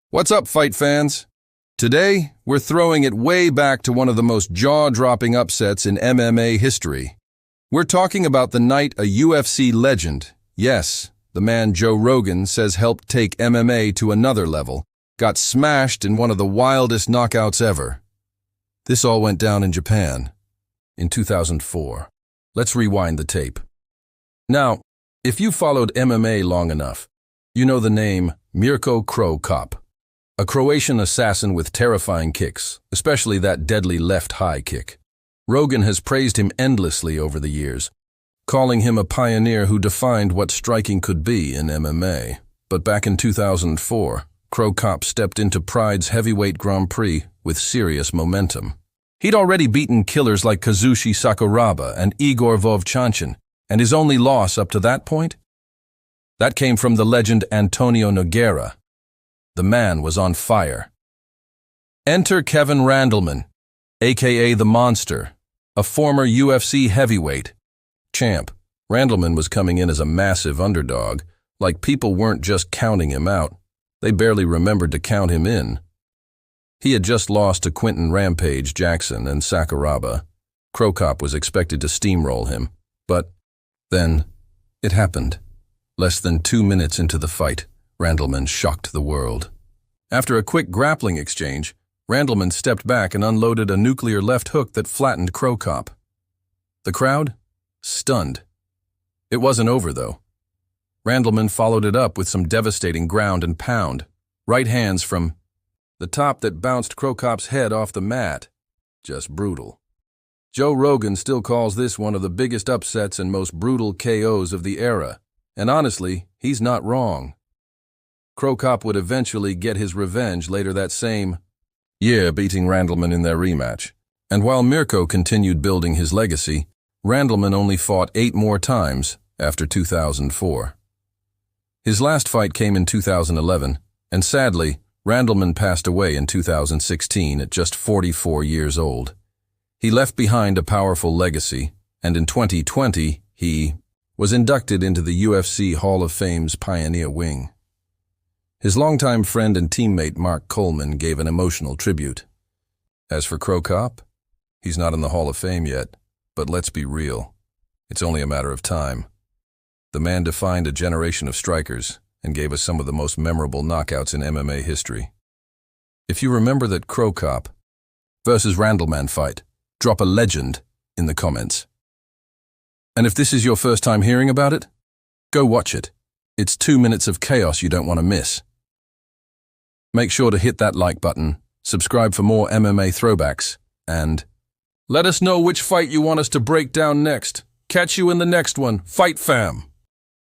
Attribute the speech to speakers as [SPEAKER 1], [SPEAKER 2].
[SPEAKER 1] What's up, fight fans? Today, we're throwing it way back to one of the most jaw-dropping upsets in MMA history. We're talking about the night a UFC legend, yes, the man Joe Rogan says helped take MMA to another level, got smashed in one of the wildest knockouts ever. This all went down in Japan, in 2004. Let's rewind the tape. Now, if you followed MMA long enough, you know the name Mirko Cro Cop. A Croatian assassin with terrifying kicks, especially that deadly left high kick. Rogan has praised him endlessly over the years, calling him a pioneer who defined what striking could be in MMA. But back in 2004, Cro Cop stepped into Pride's heavyweight Grand Prix with serious momentum. He'd already beaten killers like Kazushi Sakuraba and Igor Vovchanchin, and his only loss up to that point? That came from the legend Antonio Nogueira. The man was on fire. Enter Kevin Randleman, aka The Monster, a former UFC heavyweight champ. Randleman was coming in as a massive underdog, like people weren't just counting him out, they barely remembered to count him in. He had just lost to Quentin Rampage Jackson and Sakuraba. Cro Cop was expected to steamroll him, but then it happened. Less than 2 minutes into the fight, Randleman shocked the world. After a quick grappling exchange, Randleman stepped back and unloaded a nuclear left hook that flattened Cro Cop. The crowd? Stunned. It wasn't over, though. Randleman followed it up with some devastating ground and pound, right hands from the top that bounced Cro Cop's head off the mat. Just brutal. Joe Rogan still calls this one of the biggest upsets and most brutal KOs of the era, and honestly, he's not wrong. Cro Cop would eventually get his revenge later that same year, beating Randleman in their rematch. And while Mirko continued building his legacy, Randleman only fought 8 more times after 2004. His last fight came in 2011, and sadly, Randleman passed away in 2016 at just 44 years old. He left behind a powerful legacy, and in 2020, he was inducted into the UFC Hall of Fame's Pioneer Wing. His longtime friend and teammate Mark Coleman gave an emotional tribute. As for Cro Cop, he's not in the Hall of Fame yet, but let's be real, it's only a matter of time. The man defined a generation of strikers and gave us some of the most memorable knockouts in MMA history. If you remember that Cro Cop versus Randleman fight, drop a legend in the comments. And if this is your first time hearing about it, go watch it. It's 2 minutes of chaos you don't want to miss. Make sure to hit that like button, subscribe for more MMA throwbacks, and let us know which fight you want us to break down next. Catch you in the next one. Fight fam!